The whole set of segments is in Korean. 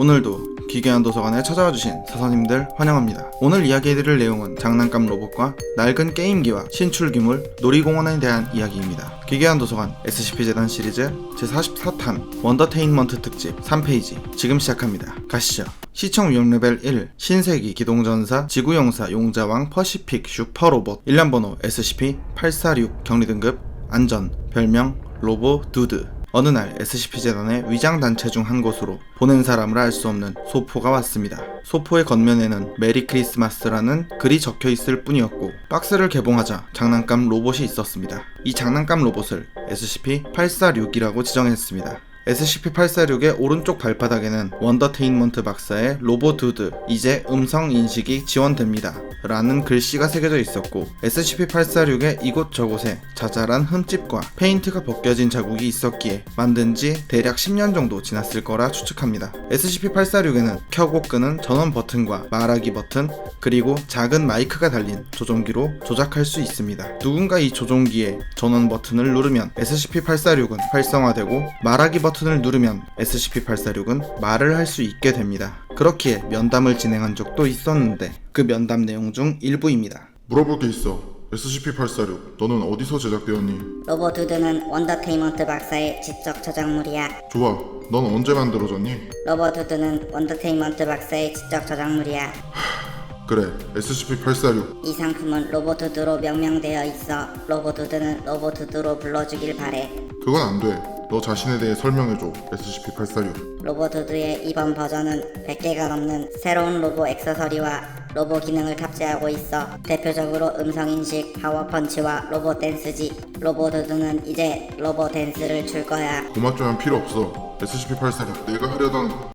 오늘도 기괴한 도서관에 찾아와 주신 사서님들 환영합니다. 오늘 이야기해드릴 내용은 장난감 로봇과 낡은 게임기와 신출귀물, 놀이공원에 대한 이야기입니다. 기괴한 도서관 SCP-재단 시리즈 제44탄 원더테인먼트 특집 3페이지 지금 시작합니다. 가시죠. 시청 위험 레벨 1 신세기 기동전사 지구용사 용자왕 퍼시픽 슈퍼로봇 일련번호 SCP-846 격리등급 안전 별명 로보두드. 어느 날 SCP-재단의 위장단체 중 한 곳으로 보는 사람을 알 수 없는 소포가 왔습니다. 소포의 겉면에는 메리 크리스마스라는 글이 적혀 있을 뿐이었고 박스를 개봉하자 장난감 로봇이 있었습니다. 이 장난감 로봇을 SCP-846이라고 지정했습니다. SCP-846의 오른쪽 발바닥에는 원더테인먼트 박사의 로보두드 이제 음성 인식이 지원됩니다 라는 글씨가 새겨져 있었고 SCP-846의 이곳저곳에 자잘한 흠집과 페인트가 벗겨진 자국이 있었기에 만든 지 대략 10년 정도 지났을 거라 추측합니다. SCP-846에는 켜고 끄는 전원 버튼과 말하기 버튼 그리고 작은 마이크가 달린 조종기로 조작할 수 있습니다. 누군가 이 조종기의 전원 버튼을 누르면 SCP-846은 활성화되고 말하기 버튼을 누르면 SCP-846은 말을 할 수 있게 됩니다. 그렇기에 면담을 진행한 적도 있었는데 그 면담 내용 중 일부입니다. 물어볼 게 있어. SCP-846, 너는 어디서 제작되었니? 로보두드는 원더테인먼트 박사의 지적 저작물이야. 좋아, 넌 언제 만들어졌니? 로보두드는 원더테인먼트 박사의 지적 저작물이야. 그래, SCP-846. 이 상품은 로보두드로 명명되어 있어. 로보두드는 로보두드로 불러주길 바래. 그건 안 돼. 너 자신에 대해 설명해줘, SCP-846. 로보두드의 이번 버전은 100개가 넘는 새로운 로보 액세서리와 로보 기능을 탑재하고 있어. 대표적으로 음성인식, 파워펀치와 로보 댄스지. 로보두드는 이제 로보 댄스를 줄 거야. 고맙지만 필요 없어. SCP-846, 내가 하려던...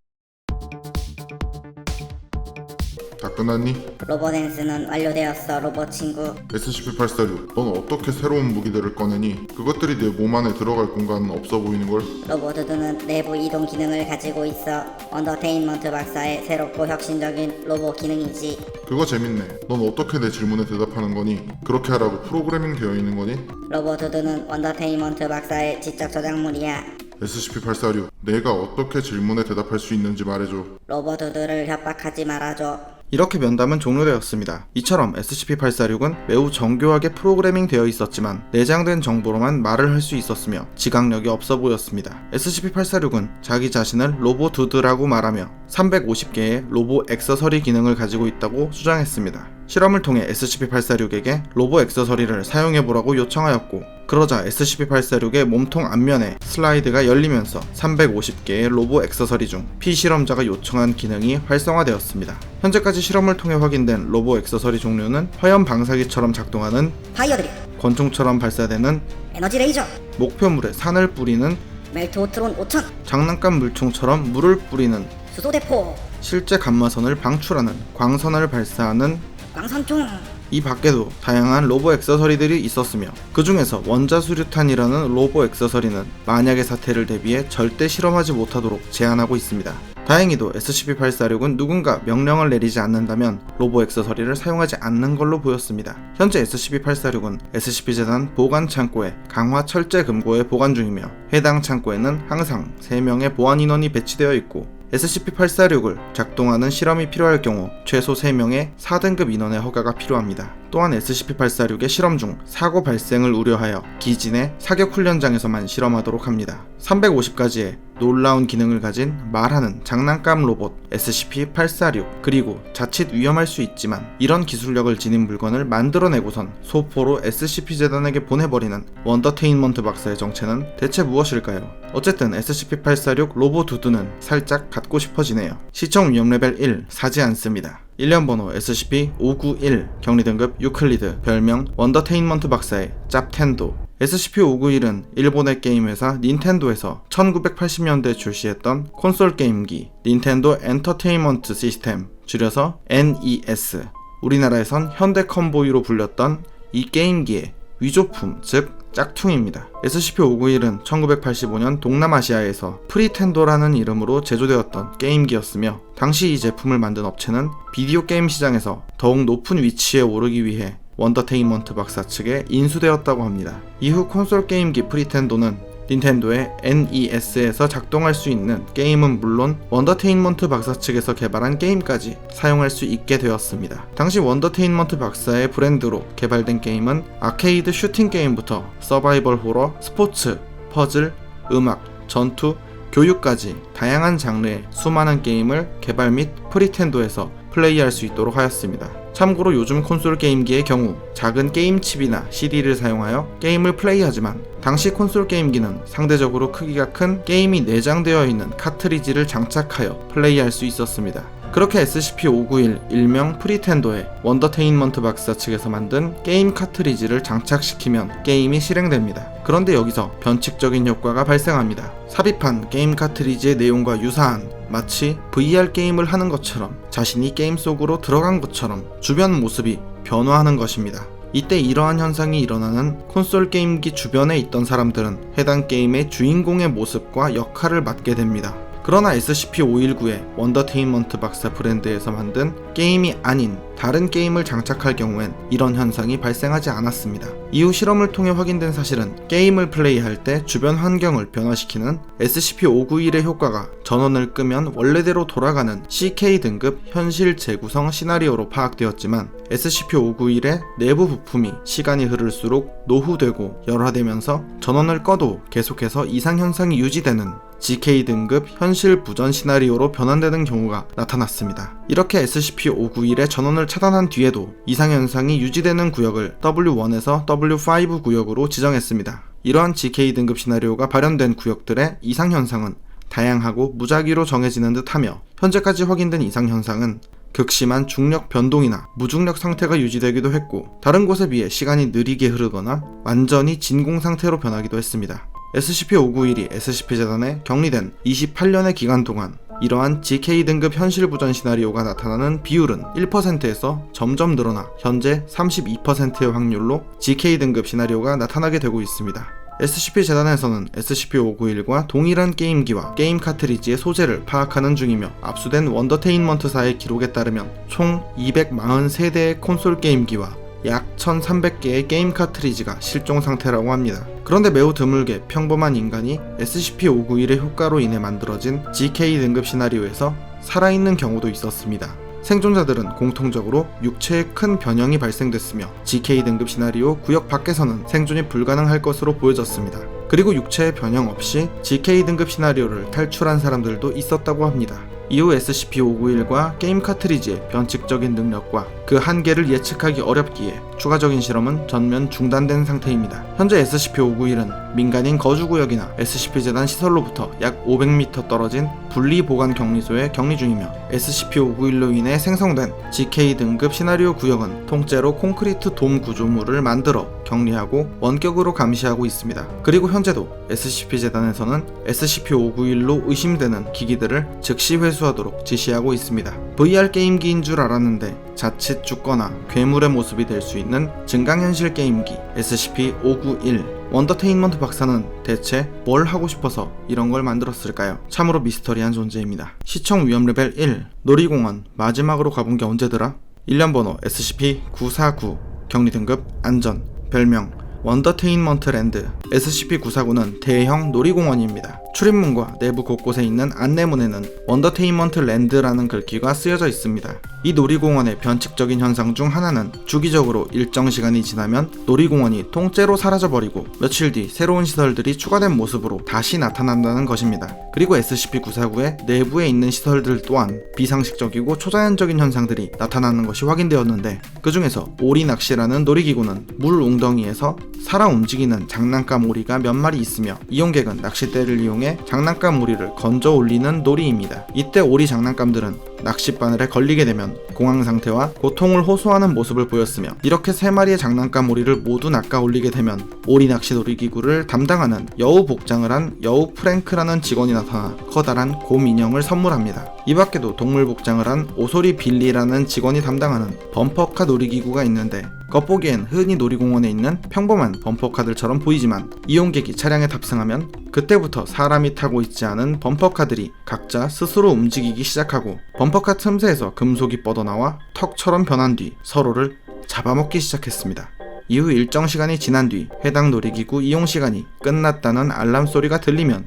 다 끝났니? 로보댄스는 완료되었어, 로봇 친구. SCP-846, 넌 어떻게 새로운 무기들을 꺼내니? 그것들이 내 몸 안에 들어갈 공간은 없어 보이는걸? 로보두드는 내부 이동 기능을 가지고 있어. 원더테인먼트 박사의 새롭고 혁신적인 로봇 기능이지. 그거 재밌네. 넌 어떻게 내 질문에 대답하는 거니? 그렇게 하라고 프로그래밍 되어 있는 거니? 로보두드는 원더테인먼트 박사의 지적 저작물이야. SCP-846, 내가 어떻게 질문에 대답할 수 있는지 말해줘. 로보두드를 협박하지 말아줘. 이렇게 면담은 종료되었습니다. 이처럼 SCP-846은 매우 정교하게 프로그래밍 되어 있었지만 내장된 정보로만 말을 할 수 있었으며 지각력이 없어 보였습니다. SCP-846은 자기 자신을 로보두드라고 말하며 350개의 로보 액세서리 기능을 가지고 있다고 주장했습니다. 실험을 통해 SCP-846에게 로보 액세서리를 사용해보라고 요청하였고 그러자 SCP-846의 몸통 앞면에 슬라이드가 열리면서 350개의 로보 액세서리 중 피실험자가 요청한 기능이 활성화되었습니다. 현재까지 실험을 통해 확인된 로보 액세서리 종류는 화염 방사기처럼 작동하는 파이어 드립, 권총처럼 발사되는 에너지 레이저, 목표물에 산을 뿌리는 멜트오트론 5000, 장난감 물총처럼 물을 뿌리는 수소대포, 실제 감마선을 방출하는 광선을 발사하는 광선총. 이 밖에도 다양한 로보 액세서리들이 있었으며 그 중에서 원자수류탄이라는 로보 액세서리는 만약의 사태를 대비해 절대 실험하지 못하도록 제한하고 있습니다. 다행히도 SCP-846은 누군가 명령을 내리지 않는다면 로보 액세서리를 사용하지 않는 걸로 보였습니다. 현재 SCP-846은 SCP-재단 보관 창고에 강화 철제 금고에 보관 중이며 해당 창고에는 항상 3명의 보안 인원이 배치되어 있고 SCP-846을 작동하는 실험이 필요할 경우 최소 3명의 4등급 인원의 허가가 필요합니다. 또한 SCP-846의 실험 중 사고 발생을 우려하여 기지 내 사격 훈련장에서만 실험하도록 합니다. 350가지의 놀라운 기능을 가진 말하는 장난감 로봇 SCP-846 그리고 자칫 위험할 수 있지만 이런 기술력을 지닌 물건을 만들어내고선 소포로 SCP-재단에게 보내버리는 원더테인먼트 박사의 정체는 대체 무엇일까요? 어쨌든 SCP-846 로보두드는 살짝 갖고 싶어지네요. 시청 위험 레벨 1 사지 않습니다. 일련번호 SCP-591 격리등급 유클리드 별명 원더테인먼트 박사의 짭텐도. SCP-591은 일본의 게임 회사 닌텐도에서 1980년대에 출시했던 콘솔 게임기 닌텐도 엔터테인먼트 시스템 줄여서 NES, 우리나라에선 현대 컴보이로 불렸던 이 게임기의 위조품 즉 짝퉁입니다. SCP-591은 1985년 동남아시아에서 프리텐도라는 이름으로 제조되었던 게임기였으며 당시 이 제품을 만든 업체는 비디오 게임 시장에서 더욱 높은 위치에 오르기 위해 원더테인먼트 박사 측에 인수되었다고 합니다. 이후 콘솔 게임기 프리텐도는 닌텐도의 NES에서 작동할 수 있는 게임은 물론 원더테인먼트 박사 측에서 개발한 게임까지 사용할 수 있게 되었습니다. 당시 원더테인먼트 박사의 브랜드로 개발된 게임은 아케이드 슈팅 게임부터 서바이벌 호러, 스포츠, 퍼즐, 음악, 전투, 교육까지 다양한 장르의 수많은 게임을 개발 및 프리텐도에서 플레이할 수 있도록 하였습니다. 참고로 요즘 콘솔 게임기의 경우 작은 게임칩이나 CD를 사용하여 게임을 플레이하지만 당시 콘솔 게임기는 상대적으로 크기가 큰 게임이 내장되어 있는 카트리지를 장착하여 플레이할 수 있었습니다. 그렇게 SCP-591 일명 프리텐도에 원더테인먼트 박사 측에서 만든 게임 카트리지를 장착시키면 게임이 실행됩니다. 그런데 여기서 변칙적인 효과가 발생합니다. 삽입한 게임 카트리지의 내용과 유사한 마치 VR 게임을 하는 것처럼 자신이 게임 속으로 들어간 것처럼 주변 모습이 변화하는 것입니다. 이때 이러한 현상이 일어나는 콘솔 게임기 주변에 있던 사람들은 해당 게임의 주인공의 모습과 역할을 맡게 됩니다. 그러나 SCP-519의 원더테인먼트 박사 브랜드에서 만든 게임이 아닌 다른 게임을 장착할 경우엔 이런 현상이 발생하지 않았습니다. 이후 실험을 통해 확인된 사실은 게임을 플레이할 때 주변 환경을 변화시키는 SCP-591의 효과가 전원을 끄면 원래대로 돌아가는 CK 등급 현실 재구성 시나리오로 파악되었지만 SCP-591의 내부 부품이 시간이 흐를수록 노후되고 열화되면서 전원을 꺼도 계속해서 이상 현상이 유지되는 GK 등급 현실 부전 시나리오로 변환되는 경우가 나타났습니다. 이렇게 SCP-591의 전원을 차단한 뒤에도 이상현상이 유지되는 구역을 W1에서 W5 구역으로 지정했습니다. 이러한 GK 등급 시나리오가 발현된 구역들의 이상현상은 다양하고 무작위로 정해지는 듯하며 현재까지 확인된 이상현상은 극심한 중력 변동이나 무중력 상태가 유지되기도 했고 다른 곳에 비해 시간이 느리게 흐르거나 완전히 진공 상태로 변하기도 했습니다. SCP-591이 SCP-재단에 격리된 28년의 기간 동안 이러한 GK 등급 현실 부전 시나리오가 나타나는 비율은 1%에서 점점 늘어나 현재 32%의 확률로 GK 등급 시나리오가 나타나게 되고 있습니다. SCP-재단에서는 SCP-591과 동일한 게임기와 게임 카트리지의 소재를 파악하는 중이며 압수된 원더테인먼트사의 기록에 따르면 총 243대의 콘솔 게임기와 약 1300개의 게임 카트리지가 실종 상태라고 합니다. 그런데 매우 드물게 평범한 인간이 SCP-591의 효과로 인해 만들어진 GK 등급 시나리오에서 살아있는 경우도 있었습니다. 생존자들은 공통적으로 육체에 큰 변형이 발생됐으며 GK 등급 시나리오 구역 밖에서는 생존이 불가능할 것으로 보여졌습니다. 그리고 육체의 변형 없이 GK 등급 시나리오를 탈출한 사람들도 있었다고 합니다. 이후 SCP-591과 게임 카트리지의 변칙적인 능력과 그 한계를 예측하기 어렵기에 추가적인 실험은 전면 중단된 상태입니다. 현재 SCP-591은 민간인 거주구역이나 SCP-재단 시설로부터 약 500m 떨어진 분리보관 격리소에 격리 중이며 SCP-591로 인해 생성된 GK 등급 시나리오 구역은 통째로 콘크리트 돔 구조물을 만들어 격리하고 원격으로 감시하고 있습니다. 그리고 현재도 SCP-재단에서는 SCP-591로 의심되는 기기들을 즉시 회수하도록 지시하고 있습니다. VR 게임기인 줄 알았는데 자칫 죽거나 괴물의 모습이 될 수 있는 증강현실 게임기 SCP-591. 원더테인먼트 박사는 대체 뭘 하고 싶어서 이런 걸 만들었을까요? 참으로 미스터리한 존재입니다. 시청 위험 레벨 1. 놀이공원 마지막으로 가본 게 언제더라? 1년 번호 SCP-949. 격리 등급 안전. 별명 원더테인먼트 랜드. SCP-949는 대형 놀이공원입니다. 출입문과 내부 곳곳에 있는 안내문에는 원더테인먼트 랜드라는 글귀가 쓰여져 있습니다. 이 놀이공원의 변칙적인 현상 중 하나는 주기적으로 일정 시간이 지나면 놀이공원이 통째로 사라져버리고 며칠 뒤 새로운 시설들이 추가된 모습으로 다시 나타난다는 것입니다. 그리고 SCP-949의 내부에 있는 시설들 또한 비상식적이고 초자연적인 현상들이 나타나는 것이 확인되었는데 그 중에서 오리 낚시라는 놀이기구는 물 웅덩이에서 살아 움직이는 장난감 오리가 몇 마리 있으며 이용객은 낚싯대를 이용해 장난감 오리를 건져 올리는 놀이입니다. 이때 오리 장난감들은 낚싯바늘에 걸리게 되면 공황 상태와 고통을 호소하는 모습을 보였으며 이렇게 3마리의 장난감 오리를 모두 낚아 올리게 되면 오리 낚시 놀이기구를 담당하는 여우 복장을 한 여우 프랭크라는 직원이 나타나 커다란 곰 인형을 선물합니다. 이 밖에도 동물 복장을 한 오소리 빌리라는 직원이 담당하는 범퍼카 놀이기구가 있는데 겉보기엔 흔히 놀이공원에 있는 평범한 범퍼카들처럼 보이지만 이용객이 차량에 탑승하면 그때부터 사람이 타고 있지 않은 범퍼카들이 각자 스스로 움직이기 시작하고 범퍼카 틈새에서 금속이 뻗어나와 턱처럼 변한 뒤 서로를 잡아먹기 시작했습니다. 이후 일정 시간이 지난 뒤 해당 놀이기구 이용 시간이 끝났다는 알람 소리가 들리면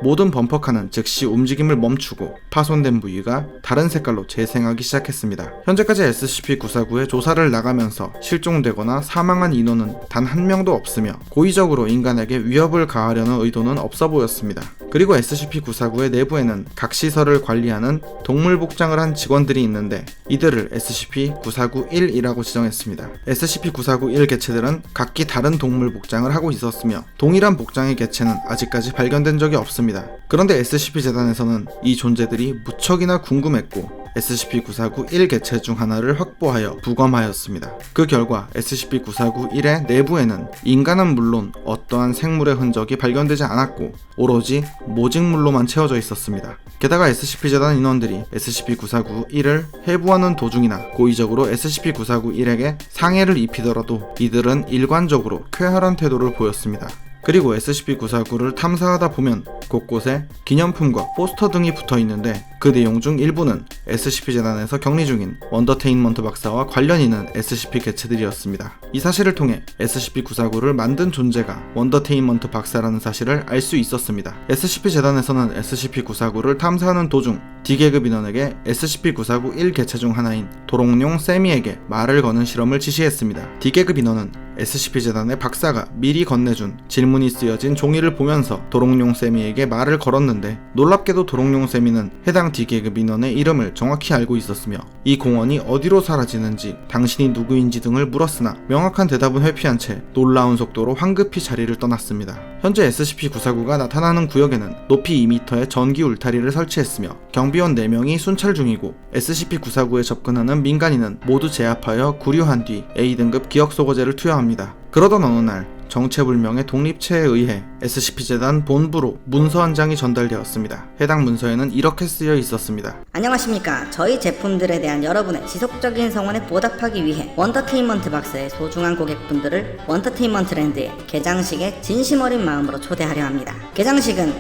모든 범퍼카는 즉시 움직임을 멈추고 파손된 부위가 다른 색깔로 재생하기 시작했습니다. 현재까지 SCP-949의 조사를 나가면서 실종되거나 사망한 인원은 단 한 명도 없으며 고의적으로 인간에게 위협을 가하려는 의도는 없어 보였습니다. 그리고 SCP-949의 내부에는 각 시설을 관리하는 동물 복장을 한 직원들이 있는데 이들을 SCP-949-1이라고 지정했습니다. SCP-949-1 개체들은 각기 다른 동물 복장을 하고 있었으며 동일한 복장의 개체는 아직까지 발견된 적이 없습니다. 그런데 SCP-재단에서는 이 존재들이 무척이나 궁금했고 SCP-949-1 개체 중 하나를 확보하여 부검하였습니다. 그 결과 SCP-949-1의 내부에는 인간은 물론 어떠한 생물의 흔적이 발견되지 않았고 오로지 모직물로만 채워져 있었습니다. 게다가 SCP-재단 인원들이 SCP-949-1을 해부하는 도중이나 고의적으로 SCP-949-1에게 상해를 입히더라도 이들은 일관적으로 쾌활한 태도를 보였습니다. 그리고 SCP-949를 탐사하다 보면 곳곳에 기념품과 포스터 등이 붙어 있는데 그 내용 중 일부는 SCP-재단에서 격리 중인 원더테인먼트 박사와 관련 있는 SCP 개체들이었습니다. 이 사실을 통해 SCP-949를 만든 존재가 원더테인먼트 박사라는 사실을 알 수 있었습니다. SCP-재단에서는 SCP-949를 탐사하는 도중 D계급 인원에게 SCP-949-1 개체 중 하나인 도롱뇽 세미에게 말을 거는 실험을 지시했습니다. D계급 인원은 SCP-재단의 박사가 미리 건네준 질문이 쓰여진 종이를 보면서 도롱뇽 세미에게 말을 걸었는데 놀랍게도 도롱뇽 세미는 해당 D계급 인원의 이름을 정확히 알고 있었으며 이 공원이 어디로 사라지는지 당신이 누구인지 등을 물었으나 명확한 대답은 회피한 채 놀라운 속도로 황급히 자리를 떠났습니다. 현재 SCP-949가 나타나는 구역에는 높이 2m의 전기 울타리를 설치했으며 경비원 4명이 순찰 중이고 SCP-949에 접근하는 민간인은 모두 제압하여 구류한 뒤 A등급 기억소거제를 투여합니다. 그러던 어느 날 정체불명의 독립체에 의해 SCP-재단 본부로 문서 한 장이 전달되었습니다. 해당 문서에는 이렇게 쓰여 있었습니다. 안녕하십니까. 저희 제품들에 대한 여러분의 지속적인 성원에 보답하기 위해 원더테인먼트 박사의 소중한 고객분들을 원더테인먼트 랜드의 개장식에 진심 어린 마음으로 초대하려 합니다. 개장식은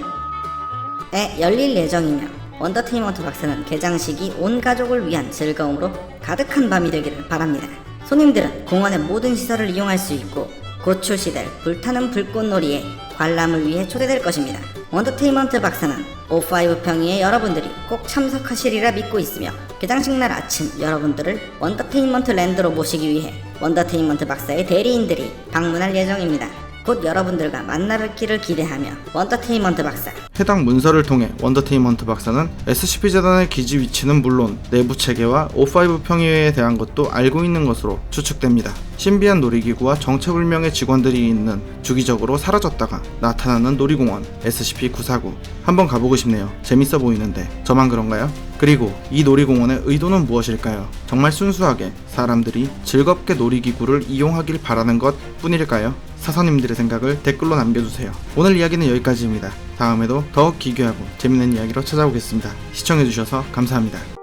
열릴 예정이며 원더테인먼트 박사는 개장식이 온 가족을 위한 즐거움으로 가득한 밤이 되기를 바랍니다. 손님들은 공원의 모든 시설을 이용할 수 있고 곧 출시될 불타는 불꽃놀이에 관람을 위해 초대될 것입니다. 원더테인먼트 박사는 O5 평의의 여러분들이 꼭 참석하시리라 믿고 있으며 개장식 날 아침 여러분들을 원더테인먼트 랜드로 모시기 위해 원더테인먼트 박사의 대리인들이 방문할 예정입니다. 곧 여러분들과 만날 길을 기대하며 원더테인먼트 박사. 해당 문서를 통해 원더테인먼트 박사는 SCP-재단의 기지 위치는 물론 내부 체계와 O5 평의회에 대한 것도 알고 있는 것으로 추측됩니다. 신비한 놀이기구와 정체불명의 직원들이 있는 주기적으로 사라졌다가 나타나는 놀이공원 SCP-949 한번 가보고 싶네요. 재밌어 보이는데 저만 그런가요? 그리고 이 놀이공원의 의도는 무엇일까요? 정말 순수하게 사람들이 즐겁게 놀이기구를 이용하길 바라는 것 뿐일까요? 사서님들의 생각을 댓글로 남겨주세요. 오늘 이야기는 여기까지입니다. 다음에도 더욱 기괴하고 재밌는 이야기로 찾아오겠습니다. 시청해주셔서 감사합니다.